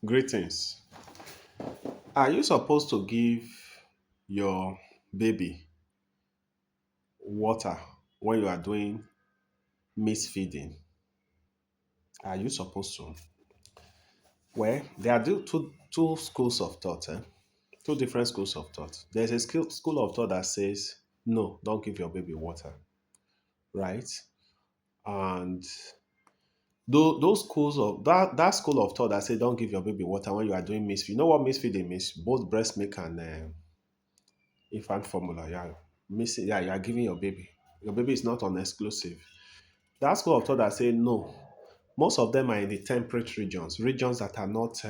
Greetings. Are you supposed to give your baby water when you are doing mist feeding? Are you supposed to? Well, there are two schools of thought, two different schools of thought. There's a school of thought that says, no, don't give your baby water, right? And those schools of that school of thought that say don't give your baby water when you are doing mist feed. You know what mist feeding means? Both breast milk and infant formula. Yeah, missing. Yeah, you are giving your baby. Your baby is not on exclusive. That school of thought that say no. Most of them are in the temperate regions, regions that are not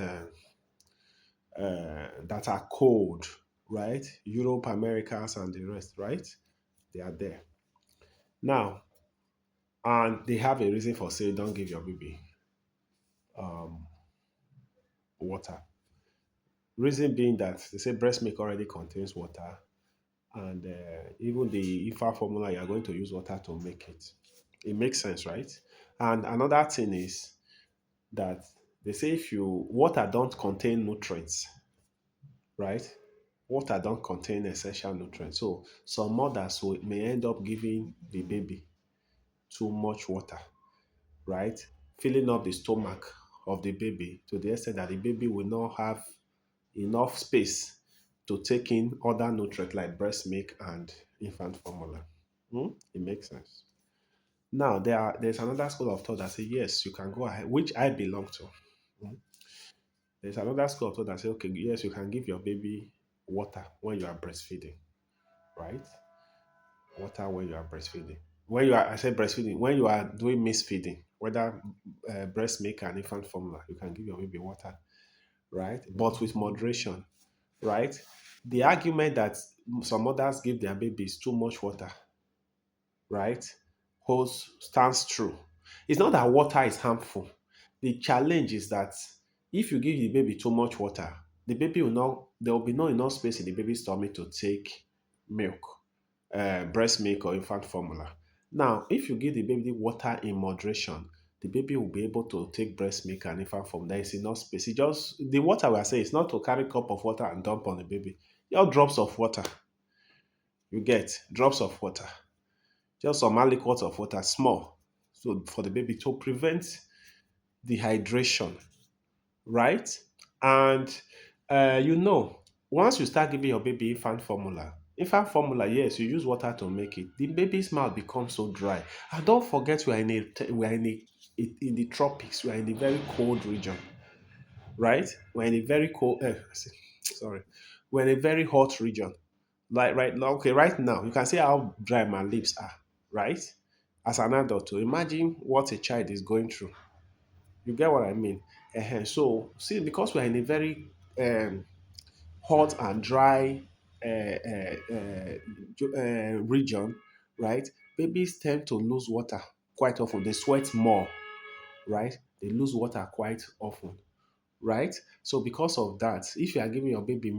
that are cold, right? Europe, Americas, and the rest, right? They are there now, and they have a reason for saying don't give your baby water. Reason being that they say breast milk already contains water, and even the infant formula you are going to use water to make it. It makes sense, right? And another thing is that they say if you water don't contain nutrients, right? Water don't contain essential nutrients. So some mothers may end up giving the baby too much water, right? Filling up the stomach of the baby to the extent that the baby will not have enough space to take in other nutrients like breast milk and infant formula. It makes sense. Now there's another school of thought that say yes, you can go ahead, which I belong to. There's another school of thought that say, okay, yes, you can give your baby water when you are breastfeeding, right? Water when you are breastfeeding. When you are, I said breastfeeding, when you are doing mixed feeding, whether breast milk and infant formula, you can give your baby water, right? But with moderation, right? The argument that some mothers give their babies too much water, right, holds stands true. It's not that water is harmful. The challenge is that if you give the baby too much water, the baby will not there will be not enough space in the baby's stomach to take milk, breast milk or infant formula. Now, if you give the baby water in moderation, the baby will be able to take breast milk and infant formula. There is enough space. It just the water we are saying is not to carry cup of water and dump on the baby. Just drops of water. You get drops of water, just some aliquots of water, small, so for the baby to prevent dehydration, right? And once you start giving your baby infant formula, yes, you use water to make it. The baby's mouth becomes so dry. And don't forget, we are in the tropics. We are in a very cold region, right? We're in a very cold. Sorry, we're in a very hot region. Like right now, okay, right now, you can see how dry my lips are, right? As an adult, to imagine what a child is going through. You get what I mean? So, see, because we're in a very hot and dry region, right? Babies tend to lose water quite often. They sweat more, right? They lose water quite often, right? So because of that, if you are giving your baby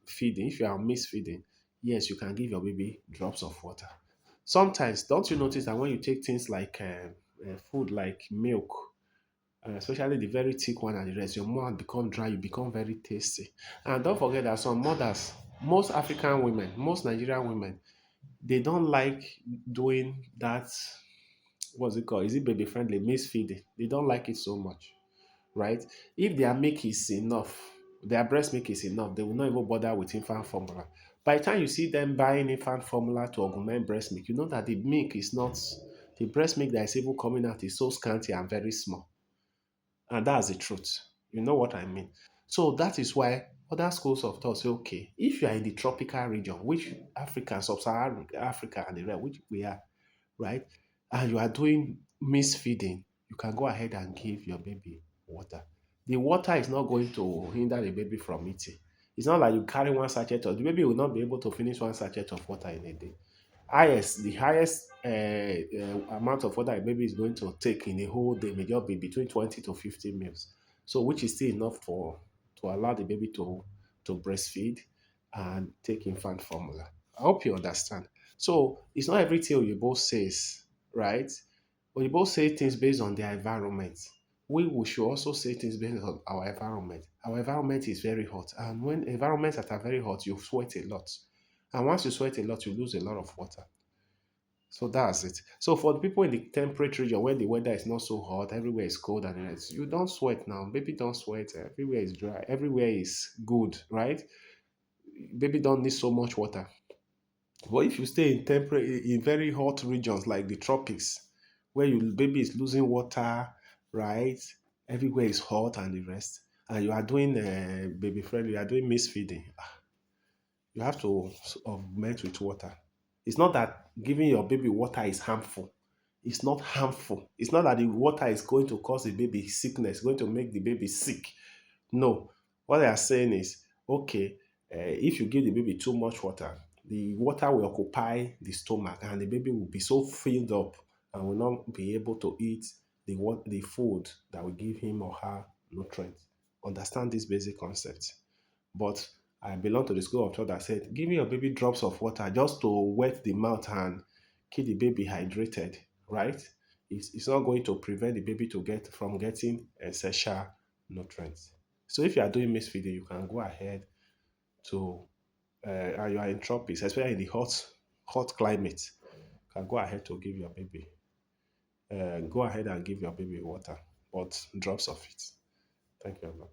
feeding, if you are feeding, yes, you can give your baby drops of water. Sometimes, don't you notice that when you take things like food like milk, especially the very thick one and the rest, your mouth become dry, you become very tasty. And don't forget that some mothers, most African women, most Nigerian women, they don't like doing that. What's it called? Is it baby friendly? Feeding. They don't like it so much, right? If their milk is enough, their breast milk is enough, they will not even bother with infant formula. By the time you see them buying infant formula to augment breast milk, you know that the milk is not, the breast milk that is even coming out is so scanty and very small. And that's the truth. You know what I mean? So that is why other schools of thought say, okay, if you are in the tropical region, which Africa, sub-Saharan Africa, and the rest, which we are, right? And you are doing feeding, you can go ahead and give your baby water. The water is not going to hinder the baby from eating. It's not like you carry one sachet of the baby will not be able to finish one sachet of water in a day. The highest amount of water a baby is going to take in a whole day may just be between 20 to 50 mils. So which is still enough for to allow the baby to breastfeed and take infant formula. I hope you understand. So it's not everything Oyibo says, right? Oyibo say things based on their environment. we should also say things based on our environment. Our environment is very hot, and when environments that are very hot, you sweat a lot. And once you sweat a lot, you lose a lot of water. So that's it. So for the people in the temperate region where the weather is not so hot, everywhere is cold and you don't sweat now. Baby don't sweat. Everywhere is dry. Everywhere is good, right? Baby don't need so much water. But if you stay in temperate, in very hot regions like the tropics, where you baby is losing water, right? Everywhere is hot and the rest, and you are doing baby friendly, you are doing mist feeding. You have to augment with water. It's not that giving your baby water is harmful. It's not harmful. It's not that the water is going to cause the baby sickness, going to make the baby sick. No. What they are saying is, okay, if you give the baby too much water, the water will occupy the stomach and the baby will be so filled up and will not be able to eat the food that will give him or her nutrients. Understand this basic concept. But I belong to the school of thought that said, giving your baby drops of water just to wet the mouth and keep the baby hydrated, right? It's not going to prevent the baby to get from getting essential nutrients. So if you are doing mixed feeding, you can go ahead to and you are in tropics, especially in the hot climate, you can go ahead to give your baby. Go ahead and give your baby water, but drops of it. Thank you very much.